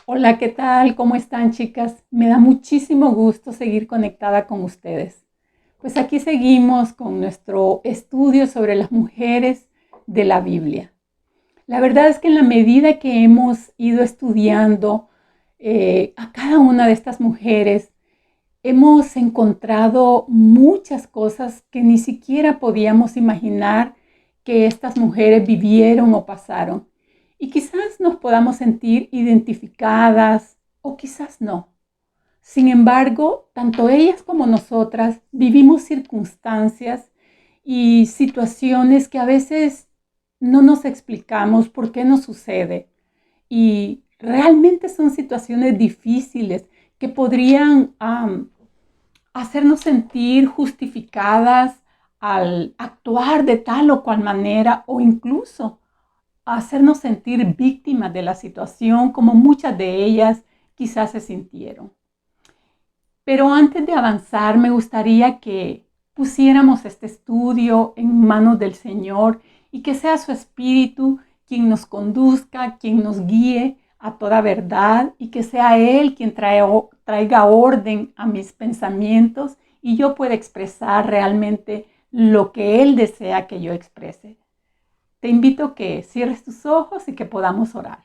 Hola, ¿qué tal? ¿Cómo están, chicas? Me da muchísimo gusto seguir conectada con ustedes. Pues aquí seguimos con nuestro estudio sobre las mujeres de la Biblia. La verdad es que en la medida que hemos ido estudiando a cada una de estas mujeres, hemos encontrado muchas cosas que ni siquiera podíamos imaginar que estas mujeres vivieron o pasaron. Y quizás nos podamos sentir identificadas o quizás no. Sin embargo, tanto ellas como nosotras vivimos circunstancias y situaciones que a veces no nos explicamos por qué nos sucede. Y realmente son situaciones difíciles que podrían hacernos sentir justificadas al actuar de tal o cual manera o incluso hacernos sentir víctimas de la situación como muchas de ellas quizás se sintieron. Pero antes de avanzar, me gustaría que pusiéramos este estudio en manos del Señor y que sea su Espíritu quien nos conduzca, quien nos guíe a toda verdad y que sea Él quien traiga orden a mis pensamientos y yo pueda expresar realmente lo que Él desea que yo exprese. Te invito a que cierres tus ojos y que podamos orar.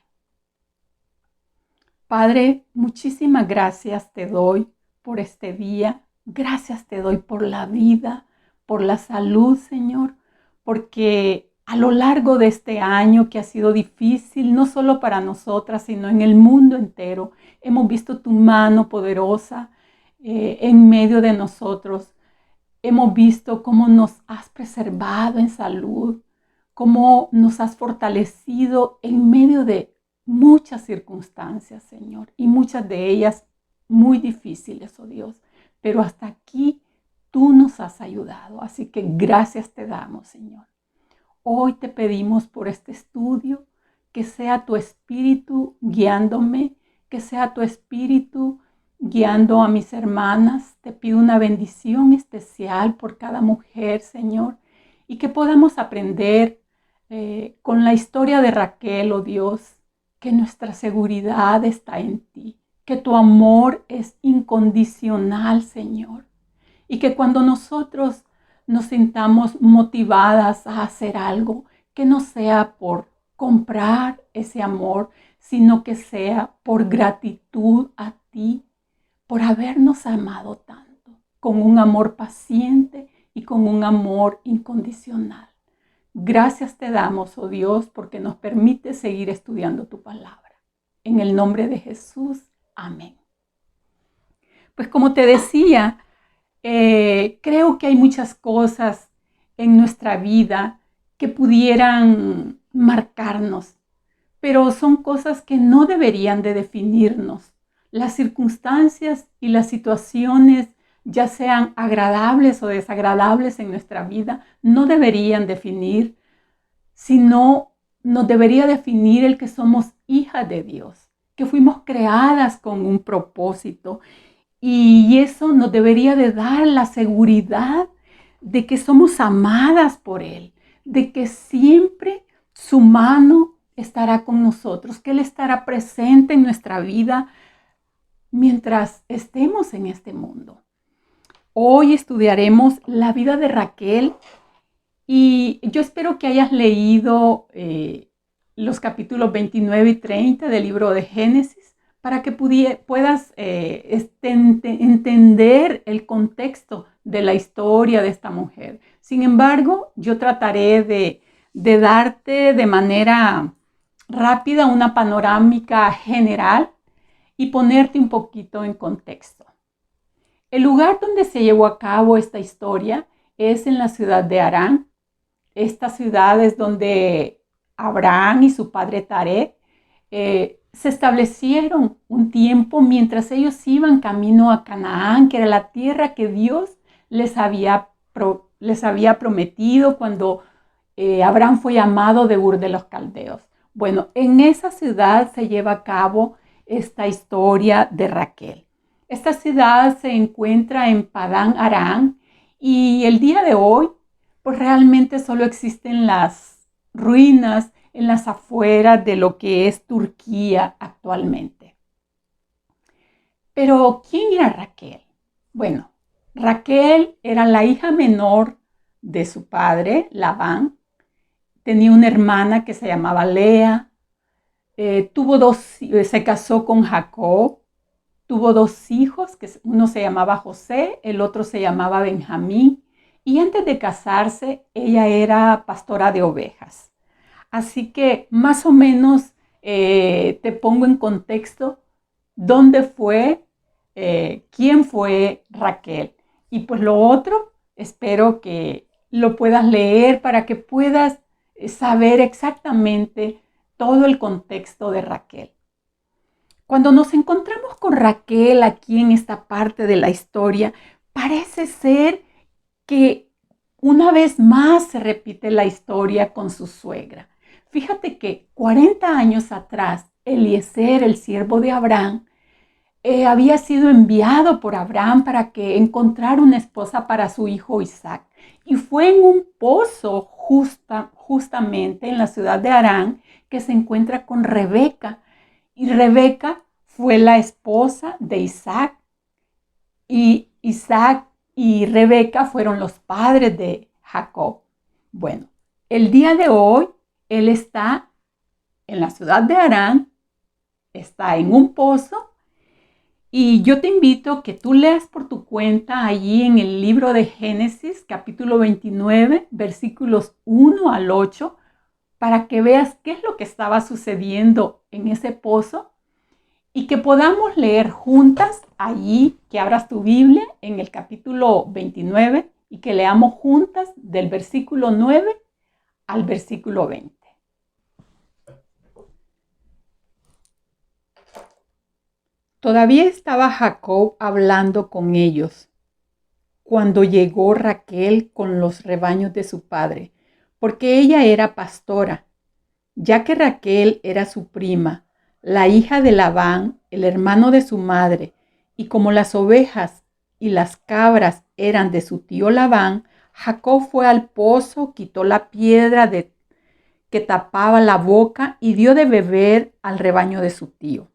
Padre, muchísimas gracias te doy por este día. Gracias te doy por la vida, por la salud, Señor, porque a lo largo de este año que ha sido difícil, no solo para nosotras, sino en el mundo entero, hemos visto tu mano poderosa en medio de nosotros. Hemos visto cómo nos has preservado en salud, cómo nos has fortalecido en medio de muchas circunstancias, Señor, y muchas de ellas muy difíciles, oh Dios. Pero hasta aquí tú nos has ayudado, así que gracias te damos, Señor. Hoy te pedimos por este estudio que sea tu espíritu guiándome, que sea tu espíritu guiando a mis hermanas. Te pido una bendición especial por cada mujer, Señor, y que podamos aprender con la historia de Raquel, oh Dios, que nuestra seguridad está en ti, que tu amor es incondicional, Señor, y que cuando nosotros nos sintamos motivadas a hacer algo, que no sea por comprar ese amor, sino que sea por gratitud a ti, por habernos amado tanto, con un amor paciente y con un amor incondicional. Gracias te damos, oh Dios, porque nos permite seguir estudiando tu palabra. En el nombre de Jesús, amén. Pues como te decía, creo que hay muchas cosas en nuestra vida que pudieran marcarnos, pero son cosas que no deberían de definirnos. Las circunstancias y las situaciones, ya sean agradables o desagradables en nuestra vida, no deberían definir, sino nos debería definir el que somos hijas de Dios, que fuimos creadas con un propósito y eso nos debería de dar la seguridad de que somos amadas por Él, de que siempre su mano estará con nosotros, que Él estará presente en nuestra vida mientras estemos en este mundo. Hoy estudiaremos la vida de Raquel y yo espero que hayas leído los capítulos 29 y 30 del libro de Génesis para que puedas entender el contexto de la historia de esta mujer. Sin embargo, yo trataré de darte de manera rápida una panorámica general y ponerte un poquito en contexto. El lugar donde se llevó a cabo esta historia es en la ciudad de Harán. Esta ciudad es donde Abraham y su padre Taré se establecieron un tiempo mientras ellos iban camino a Canaán, que era la tierra que Dios les había prometido cuando Abraham fue llamado de Ur de los Caldeos. Bueno, en esa ciudad se lleva a cabo esta historia de Raquel. Esta ciudad se encuentra en Padán Aram y el día de hoy pues realmente solo existen las ruinas en las afueras de lo que es Turquía actualmente. Pero, ¿quién era Raquel? Bueno, Raquel era la hija menor de su padre, Labán. Tenía una hermana que se llamaba Lea. Se casó con Jacob. Tuvo dos hijos, que uno se llamaba José, el otro se llamaba Benjamín. Y antes de casarse, ella era pastora de ovejas. Así que más o menos te pongo en contexto dónde fue, quién fue Raquel. Y pues lo otro, espero que lo puedas leer para que puedas saber exactamente todo el contexto de Raquel. Cuando nos encontramos con Raquel aquí en esta parte de la historia, parece ser que una vez más se repite la historia con su suegra. Fíjate que 40 años atrás, Eliezer, el siervo de Abraham, había sido enviado por Abraham para que encontrara una esposa para su hijo Isaac. Y fue en un pozo justamente en la ciudad de Harán que se encuentra con Rebeca. Y Rebeca fue la esposa de Isaac. Y Isaac y Rebeca fueron los padres de Jacob. Bueno, el día de hoy él está en la ciudad de Harán, está en un pozo. Y yo te invito a que tú leas por tu cuenta allí en el libro de Génesis, capítulo 29, versículos 1 al 8, para que veas qué es lo que estaba sucediendo en ese pozo y que podamos leer juntas allí, que abras tu Biblia en el capítulo 29 y que leamos juntas del versículo 9 al versículo 20. Todavía estaba Jacob hablando con ellos cuando llegó Raquel con los rebaños de su padre, porque ella era pastora, ya que Raquel era su prima, la hija de Labán, el hermano de su madre, y como las ovejas y las cabras eran de su tío Labán, Jacob fue al pozo, quitó la piedra que tapaba la boca y dio de beber al rebaño de su tío.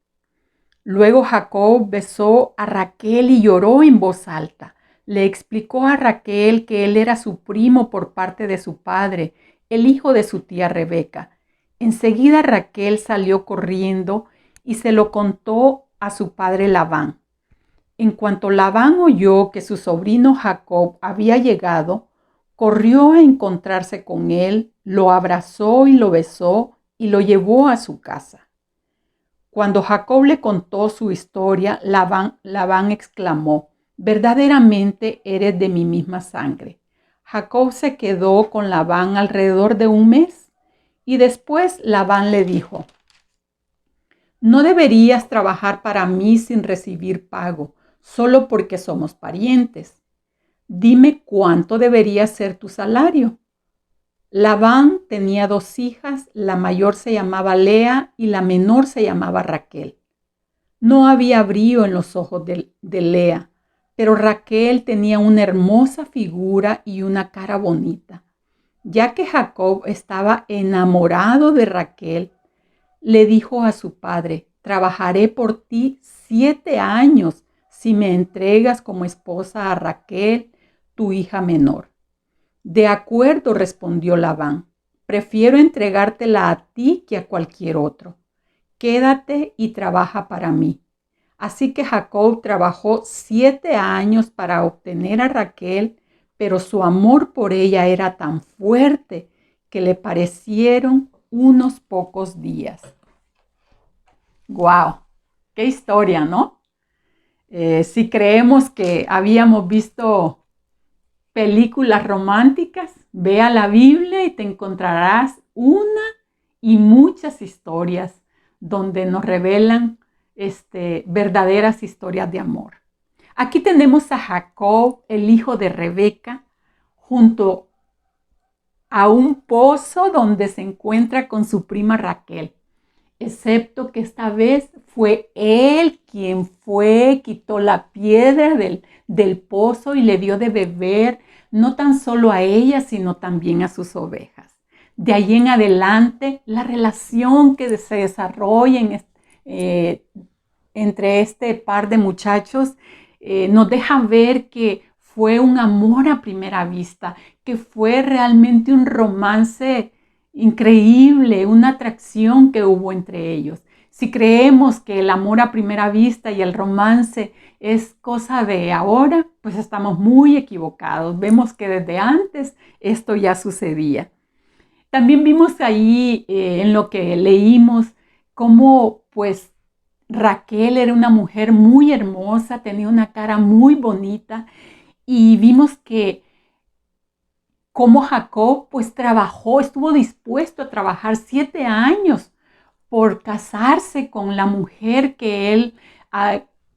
Luego Jacob besó a Raquel y lloró en voz alta. Le explicó a Raquel que él era su primo por parte de su padre, el hijo de su tía Rebeca. Enseguida Raquel salió corriendo y se lo contó a su padre Labán. En cuanto Labán oyó que su sobrino Jacob había llegado, corrió a encontrarse con él, lo abrazó y lo besó y lo llevó a su casa. Cuando Jacob le contó su historia, Labán exclamó: «Verdaderamente eres de mi misma sangre». Jacob se quedó con Labán alrededor de un mes y después Labán le dijo: «No deberías trabajar para mí sin recibir pago, solo porque somos parientes. Dime cuánto debería ser tu salario». Labán tenía dos hijas, la mayor se llamaba Lea y la menor se llamaba Raquel. No había brillo en los ojos de Lea, pero Raquel tenía una hermosa figura y una cara bonita. Ya que Jacob estaba enamorado de Raquel, le dijo a su padre: «Trabajaré por ti 7 años si me entregas como esposa a Raquel, tu hija menor». «De acuerdo», respondió Labán, «prefiero entregártela a ti que a cualquier otro. Quédate y trabaja para mí». Así que Jacob trabajó 7 años para obtener a Raquel, pero su amor por ella era tan fuerte que le parecieron unos pocos días. ¡Guau! ¡Qué historia!, ¿no? Si creemos que habíamos visto películas románticas, ve a la Biblia y te encontrarás una y muchas historias donde nos revelan verdaderas historias de amor. Aquí tenemos a Jacob, el hijo de Rebeca, junto a un pozo donde se encuentra con su prima Raquel, excepto que esta vez fue él quien quitó la piedra del pozo y le dio de beber no tan solo a ella, sino también a sus ovejas. De ahí en adelante, la relación que se desarrolla entre este par de muchachos nos deja ver que fue un amor a primera vista, que fue realmente un romance increíble, una atracción que hubo entre ellos. Si creemos que el amor a primera vista y el romance es cosa de ahora, pues estamos muy equivocados. Vemos que desde antes esto ya sucedía. También vimos ahí en lo que leímos cómo pues Raquel era una mujer muy hermosa, tenía una cara muy bonita y vimos que como Jacob pues trabajó, estuvo dispuesto a trabajar 7 años por casarse con la mujer que él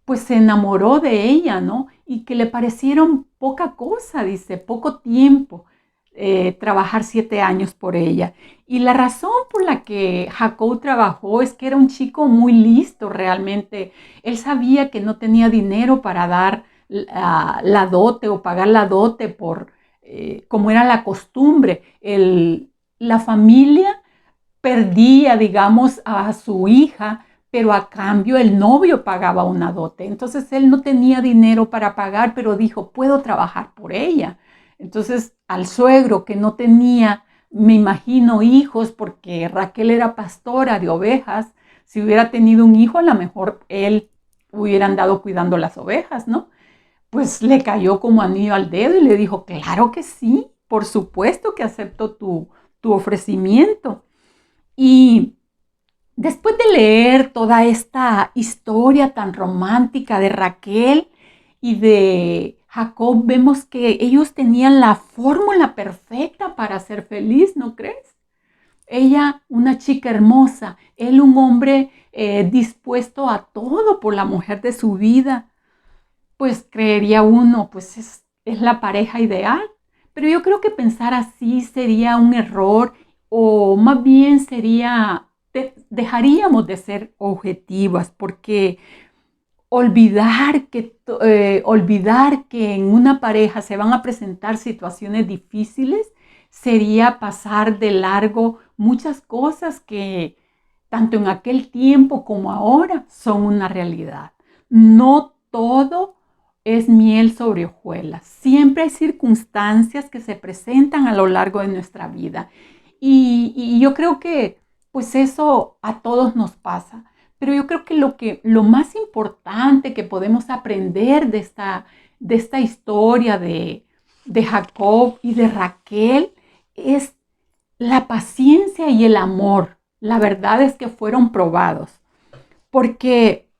pues se enamoró de ella, ¿no? Y que le parecieron poca cosa, dice, poco tiempo. Trabajar 7 años por ella. Y la razón por la que Jacob trabajó es que era un chico muy listo realmente. Él sabía que no tenía dinero para dar la dote o pagar la dote por como era la costumbre. La familia perdía, digamos, a su hija, pero a cambio el novio pagaba una dote. Entonces él no tenía dinero para pagar, pero dijo, puedo trabajar por ella. Entonces al suegro que no tenía, me imagino, hijos, porque Raquel era pastora de ovejas, si hubiera tenido un hijo, a lo mejor él hubiera andado cuidando las ovejas, ¿no? Pues le cayó como anillo al dedo y le dijo, claro que sí, por supuesto que acepto tu ofrecimiento. Y después de leer toda esta historia tan romántica de Raquel y de Jacob, vemos que ellos tenían la fórmula perfecta para ser feliz, ¿no crees? Ella, una chica hermosa, él, un hombre dispuesto a todo por la mujer de su vida, pues creería uno, pues es la pareja ideal. Pero yo creo que pensar así sería un error o más bien sería, dejaríamos de ser objetivas porque olvidar que en una pareja se van a presentar situaciones difíciles sería pasar de largo muchas cosas que tanto en aquel tiempo como ahora son una realidad. No todo es miel sobre hojuelas. Siempre hay circunstancias que se presentan a lo largo de nuestra vida. Y yo creo que pues eso a todos nos pasa. Pero yo creo que lo más importante que podemos aprender de esta historia de Jacob y de Raquel es la paciencia y el amor. La verdad es que fueron probados. Porque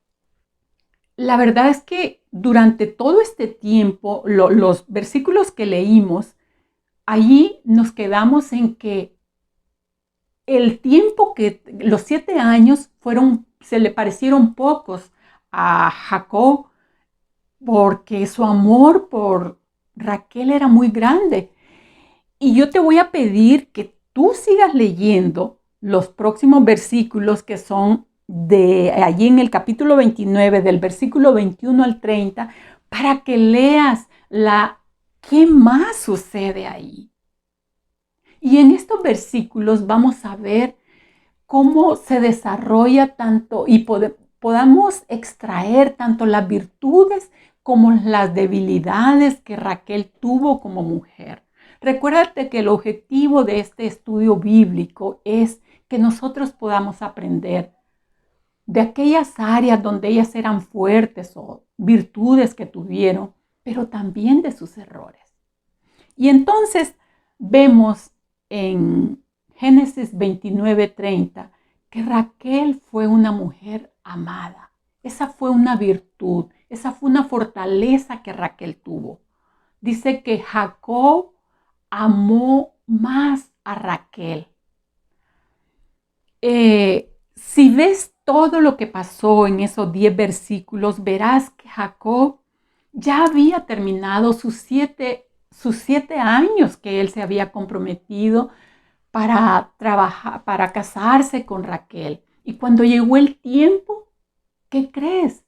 la verdad es que durante todo este tiempo, los versículos que leímos, allí nos quedamos en que el tiempo que los 7 años se le parecieron pocos a Jacob porque su amor por Raquel era muy grande. Y yo te voy a pedir que tú sigas leyendo los próximos versículos que son de allí en el capítulo 29, del versículo 21 al 30, para que leas qué más sucede ahí. Y en estos versículos vamos a ver cómo se desarrolla tanto y podamos extraer tanto las virtudes como las debilidades que Raquel tuvo como mujer. Recuérdate que el objetivo de este estudio bíblico es que nosotros podamos aprender de aquellas áreas donde ellas eran fuertes o virtudes que tuvieron, pero también de sus errores. Y entonces vemos en Génesis 29:30 que Raquel fue una mujer amada. Esa fue una virtud, esa fue una fortaleza que Raquel tuvo. Dice que Jacob amó más a Raquel. Si ves todo lo que pasó en esos 10 versículos, verás que Jacob ya había terminado sus siete años que él se había comprometido para trabajar, para casarse con Raquel. Y cuando llegó el tiempo, ¿qué crees?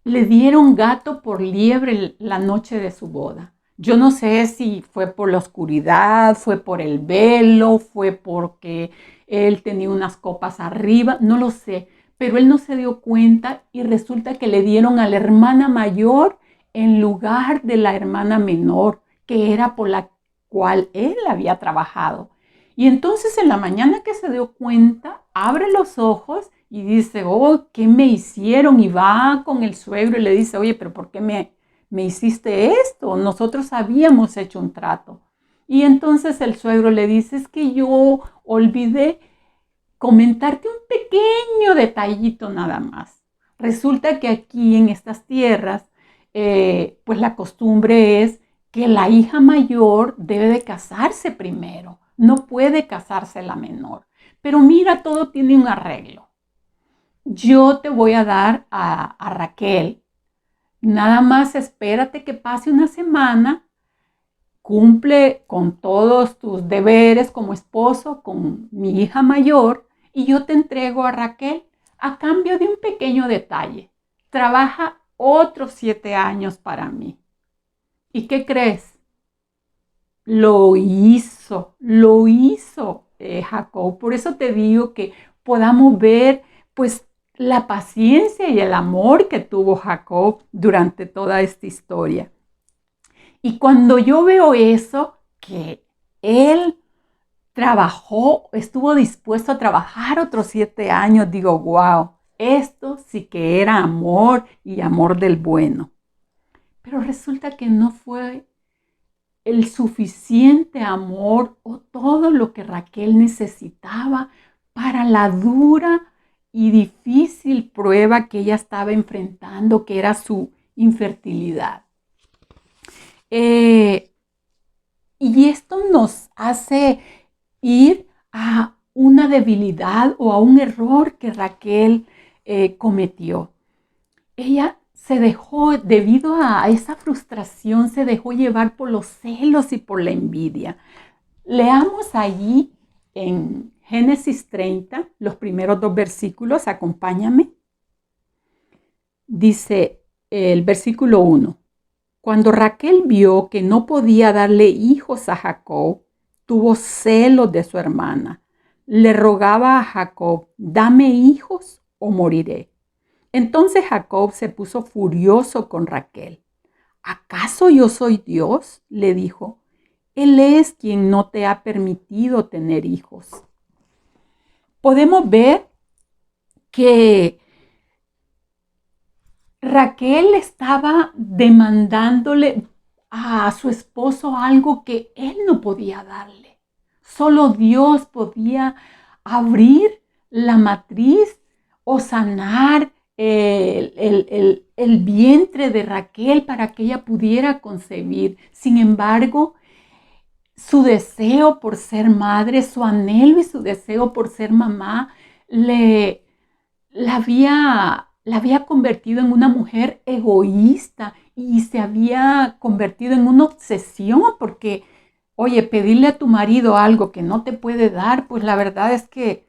Le dieron gato por liebre la noche de su boda. Yo no sé si fue por la oscuridad, fue por el velo, fue porque él tenía unas copas arriba, no lo sé. pero él no se dio cuenta y resulta que le dieron a la hermana mayor en lugar de la hermana menor, que era por la cual él había trabajado. Y entonces en la mañana que se dio cuenta, abre los ojos y dice, oh, ¿qué me hicieron? Y va con el suegro y le dice, oye, pero ¿por qué me hiciste esto? Nosotros habíamos hecho un trato. Y entonces el suegro le dice, es que yo olvidé comentarte un pequeño detallito nada más. Resulta que aquí en estas tierras, pues la costumbre es que la hija mayor debe de casarse primero, no puede casarse la menor. Pero mira, todo tiene un arreglo. Yo te voy a dar a Raquel, nada más espérate que pase una semana, cumple con todos tus deberes como esposo con mi hija mayor y yo te entrego a Raquel a cambio de un pequeño detalle. Trabaja otros 7 años para mí. ¿Y qué crees? Lo hizo Jacob. Por eso te digo que podamos ver pues la paciencia y el amor que tuvo Jacob durante toda esta historia. Y cuando yo veo eso, que él trabajó, estuvo dispuesto a trabajar otros 7 años, digo, wow, esto sí que era amor y amor del bueno. Pero resulta que no fue el suficiente amor o todo lo que Raquel necesitaba para la dura y difícil prueba que ella estaba enfrentando, que era su infertilidad. Y esto nos hace ir a una debilidad o a un error que Raquel cometió. Ella se dejó, debido a esa frustración, se dejó llevar por los celos y por la envidia. Leamos allí en Génesis 30, los primeros 2 versículos, acompáñame. Dice el versículo 1. Cuando Raquel vio que no podía darle hijos a Jacob, tuvo celos de su hermana. Le rogaba a Jacob, dame hijos o moriré. Entonces Jacob se puso furioso con Raquel. ¿Acaso yo soy Dios?, le dijo. Él es quien no te ha permitido tener hijos. Podemos ver que Raquel estaba demandándole a su esposo algo que él no podía darle. Solo Dios podía abrir la matriz o sanar el vientre de Raquel para que ella pudiera concebir. Sin embargo, su deseo por ser madre, su anhelo y su deseo por ser mamá, la había convertido en una mujer egoísta y se había convertido en una obsesión porque, oye, pedirle a tu marido algo que no te puede dar, pues la verdad es que,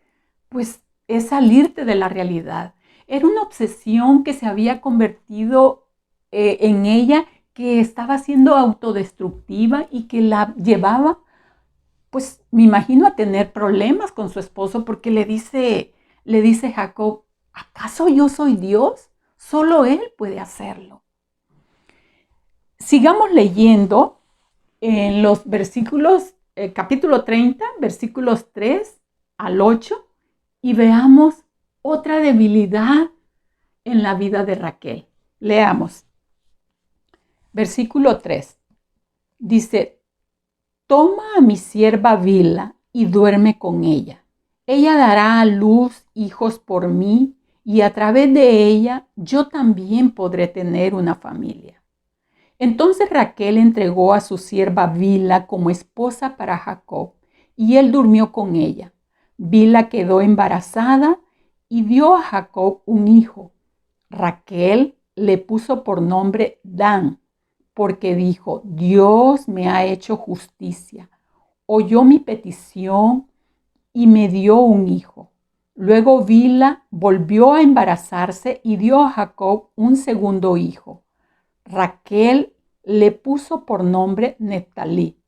pues, es salirte de la realidad. Era una obsesión que se había convertido en ella, que estaba siendo autodestructiva y que la llevaba, pues, me imagino a tener problemas con su esposo porque le dice Jacob, ¿acaso yo soy Dios? Solo Él puede hacerlo. Sigamos leyendo en los versículos, capítulo 30, versículos 3 al 8, y veamos otra debilidad en la vida de Raquel. Leamos. Versículo 3. Dice, toma a mi sierva Bilha y duerme con ella. Ella dará a luz hijos por mí y a través de ella yo también podré tener una familia. Entonces Raquel entregó a su sierva Bilha como esposa para Jacob y él durmió con ella. Bilha quedó embarazada y dio a Jacob un hijo. Raquel le puso por nombre Dan, porque dijo, Dios me ha hecho justicia, oyó mi petición y me dio un hijo. Luego Bilha volvió a embarazarse y dio a Jacob un segundo hijo. Raquel le puso por nombre Neftalí,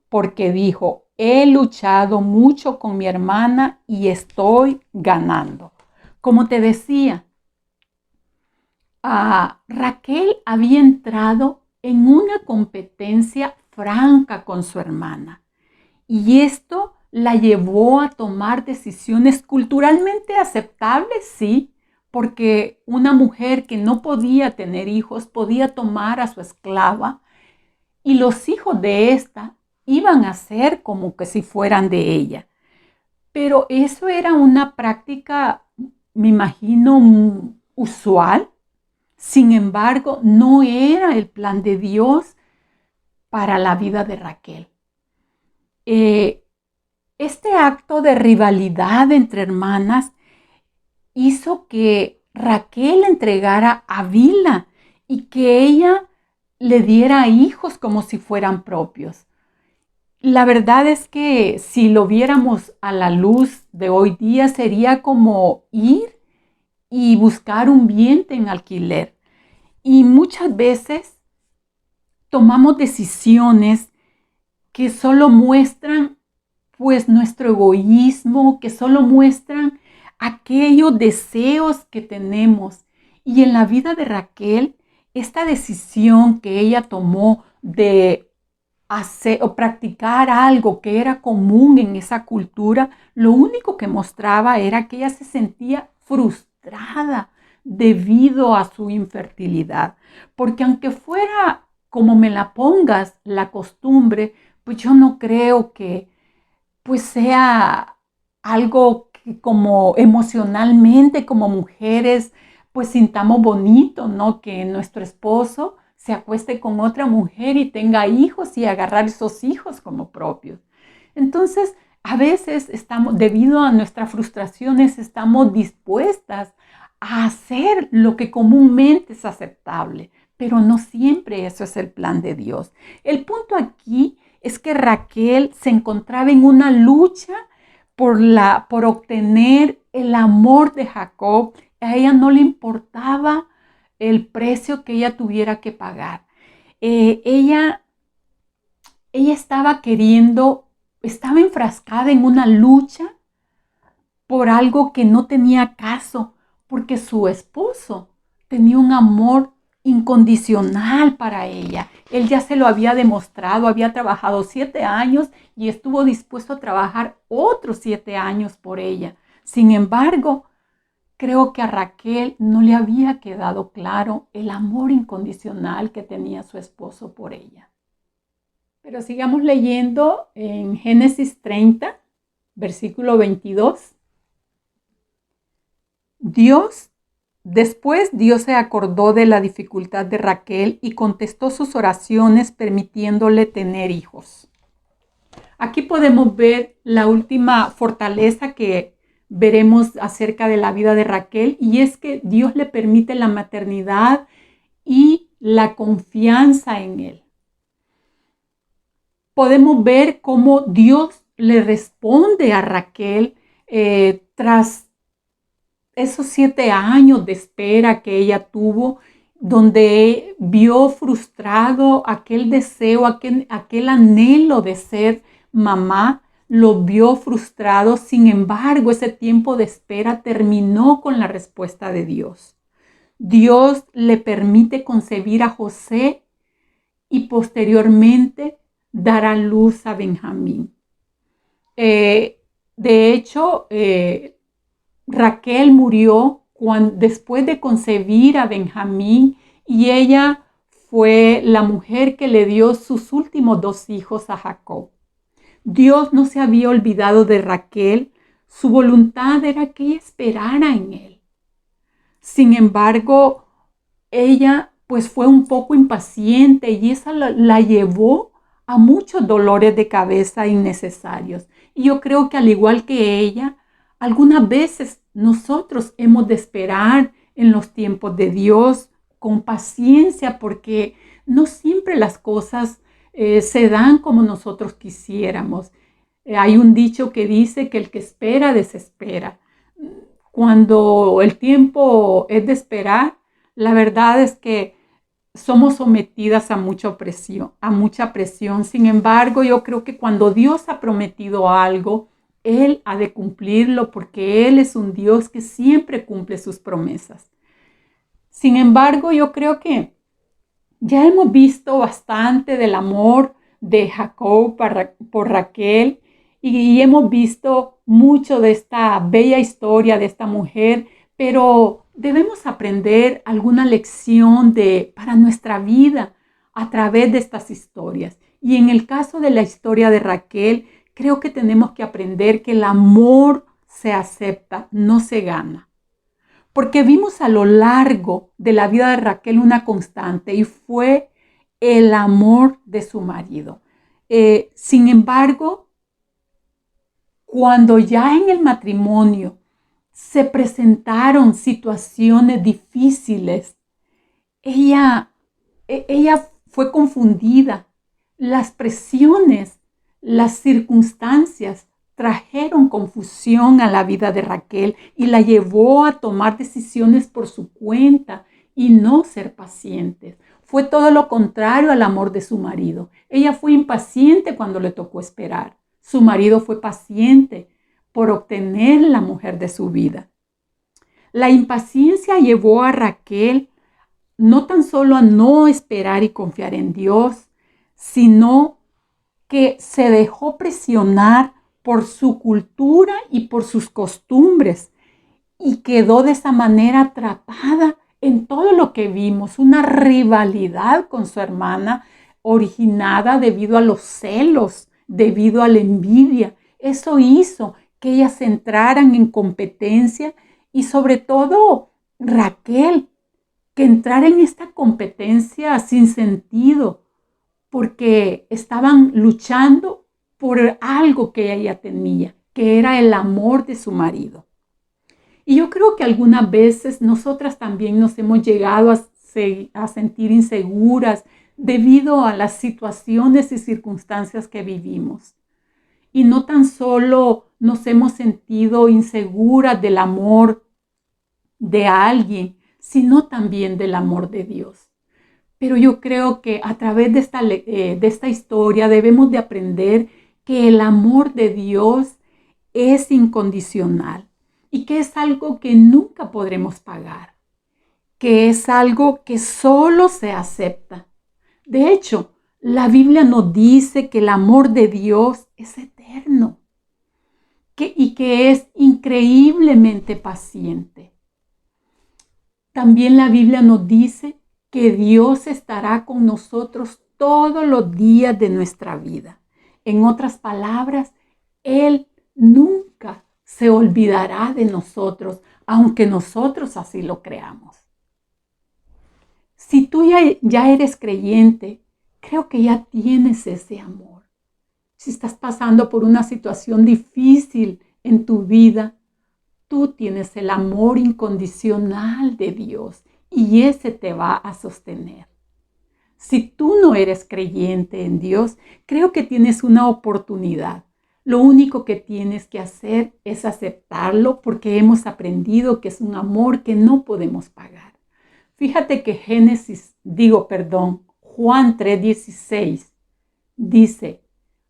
porque dijo, he luchado mucho con mi hermana y estoy ganando. Como te decía, Raquel había entrado en una competencia franca con su hermana y esto la llevó a tomar decisiones culturalmente aceptables, sí, porque una mujer que no podía tener hijos podía tomar a su esclava y los hijos de ésta iban a ser como que si fueran de ella. Pero eso era una práctica, me imagino, usual. Sin embargo, no era el plan de Dios para la vida de Raquel. Este acto de rivalidad entre hermanas hizo que Raquel entregara a Bilha y que ella le diera hijos como si fueran propios. La verdad es que si lo viéramos a la luz de hoy día sería como ir y buscar un vientre en alquiler. Y muchas veces tomamos decisiones que solo muestran pues nuestro egoísmo, que solo muestran aquellos deseos que tenemos. Y en la vida de Raquel, esta decisión que ella tomó de hacer o practicar algo que era común en esa cultura, lo único que mostraba era que ella se sentía frustrada debido a su infertilidad. Porque aunque fuera como me la pongas la costumbre, pues yo no creo que pues sea algo que como emocionalmente como mujeres pues sintamos bonito, ¿no? Que nuestro esposo se acueste con otra mujer y tenga hijos y agarrar esos hijos como propios. Entonces, a veces estamos, debido a nuestras frustraciones, estamos dispuestas a hacer lo que comúnmente es aceptable, pero no siempre eso es el plan de Dios. El punto aquí es que Raquel se encontraba en una lucha por obtener el amor de Jacob. A ella no le importaba el precio que ella tuviera que pagar. Ella estaba estaba enfrascada en una lucha por algo que no tenía caso, porque su esposo tenía un amor incondicional para ella. Él ya se lo había demostrado, había trabajado 7 años y estuvo dispuesto a trabajar otros 7 años por ella. Sin embargo, creo que a Raquel no le había quedado claro el amor incondicional que tenía su esposo por ella. Pero sigamos leyendo en Génesis 30, versículo 22. Después Dios se acordó de la dificultad de Raquel y contestó sus oraciones permitiéndole tener hijos. Aquí podemos ver la última fortaleza que veremos acerca de la vida de Raquel, y es que Dios le permite la maternidad y la confianza en él. Podemos ver cómo Dios le responde a Raquel tras esos 7 años de espera que ella tuvo, donde vio frustrado aquel deseo, aquel anhelo de ser mamá, lo vio frustrado. Sin embargo, ese tiempo de espera terminó con la respuesta de Dios. Dios le permite concebir a José y posteriormente dar a luz a Benjamín. De hecho, Raquel murió después de concebir a Benjamín, y ella fue la mujer que le dio sus últimos 2 hijos a Jacob. Dios no se había olvidado de Raquel, su voluntad era que ella esperara en él. Sin embargo, ella pues fue un poco impaciente y esa la llevó a muchos dolores de cabeza innecesarios. Y yo creo que al igual que ella, algunas veces nosotros hemos de esperar en los tiempos de Dios con paciencia, porque no siempre las cosas se dan como nosotros quisiéramos. Hay un dicho que dice que el que espera desespera. Cuando el tiempo es de esperar, la verdad es que somos sometidas a mucha presión, Sin embargo, yo creo que cuando Dios ha prometido algo, Él ha de cumplirlo porque Él es un Dios que siempre cumple sus promesas. Sin embargo, yo creo que ya hemos visto bastante del amor de Jacob por Raquel y hemos visto mucho de esta bella historia de esta mujer, pero debemos aprender alguna lección para nuestra vida a través de estas historias. Y en el caso de la historia de Raquel, creo que tenemos que aprender que el amor se acepta, no se gana. Porque vimos a lo largo de la vida de Raquel una constante y fue el amor de su marido. Sin embargo, cuando ya en el matrimonio se presentaron situaciones difíciles, ella fue confundida. Las presiones, las circunstancias trajeron confusión a la vida de Raquel y la llevó a tomar decisiones por su cuenta y no ser pacientes. Fue todo lo contrario al amor de su marido. Ella fue impaciente cuando le tocó esperar. Su marido fue paciente por obtener la mujer de su vida. La impaciencia llevó a Raquel no tan solo a no esperar y confiar en Dios, sino que se dejó presionar por su cultura y por sus costumbres y quedó de esa manera atrapada en todo lo que vimos, una rivalidad con su hermana originada debido a los celos, debido a la envidia. Eso hizo que ellas entraran en competencia y sobre todo Raquel, que entrara en esta competencia sin sentido, porque estaban luchando por algo que ella tenía, que era el amor de su marido. Y yo creo que algunas veces nosotras también nos hemos llegado a sentir inseguras debido a las situaciones y circunstancias que vivimos. Y no tan solo nos hemos sentido inseguras del amor de alguien, sino también del amor de Dios. Pero yo creo que a través de esta historia debemos de aprender que el amor de Dios es incondicional y que es algo que nunca podremos pagar, que es algo que solo se acepta. De hecho, la Biblia nos dice que el amor de Dios es eterno y que es increíblemente paciente. También la Biblia nos dice que Dios estará con nosotros todos los días de nuestra vida. En otras palabras, Él nunca se olvidará de nosotros, aunque nosotros así lo creamos. Si tú ya eres creyente, creo que ya tienes ese amor. Si estás pasando por una situación difícil en tu vida, tú tienes el amor incondicional de Dios y ese te va a sostener. Si tú no eres creyente en Dios, creo que tienes una oportunidad. Lo único que tienes que hacer es aceptarlo porque hemos aprendido que es un amor que no podemos pagar. Fíjate que Juan 3:16 dice,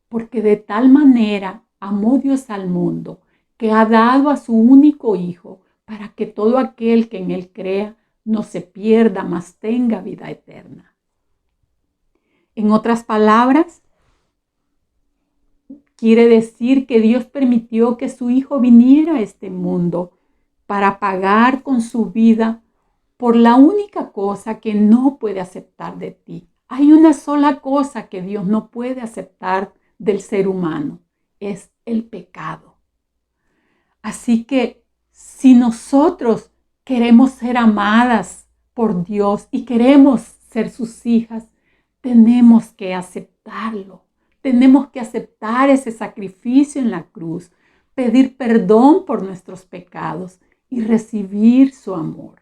porque de tal manera amó Dios al mundo, que ha dado a su único Hijo, para que todo aquel que en Él crea no se pierda, mas tenga vida eterna. En otras palabras, quiere decir que Dios permitió que su Hijo viniera a este mundo para pagar con su vida por la única cosa que no puede aceptar de ti. Hay una sola cosa que Dios no puede aceptar del ser humano, es el pecado. Así que si nosotros queremos ser amadas por Dios y queremos ser sus hijas, tenemos que aceptarlo. Tenemos que aceptar ese sacrificio en la cruz, pedir perdón por nuestros pecados y recibir su amor.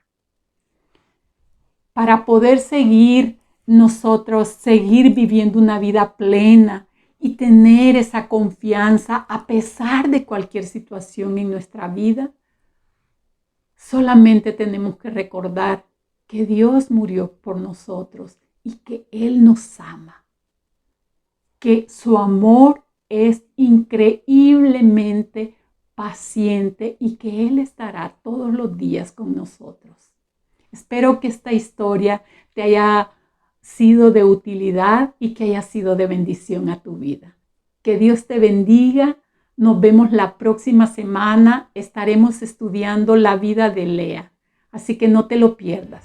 Para poder seguir viviendo una vida plena y tener esa confianza a pesar de cualquier situación en nuestra vida, solamente tenemos que recordar que Dios murió por nosotros y que Él nos ama, que su amor es increíblemente paciente y que Él estará todos los días con nosotros. Espero que esta historia te haya sido de utilidad y que haya sido de bendición a tu vida. Que Dios te bendiga. Nos vemos la próxima semana. Estaremos estudiando la vida de Lea. Así que no te lo pierdas.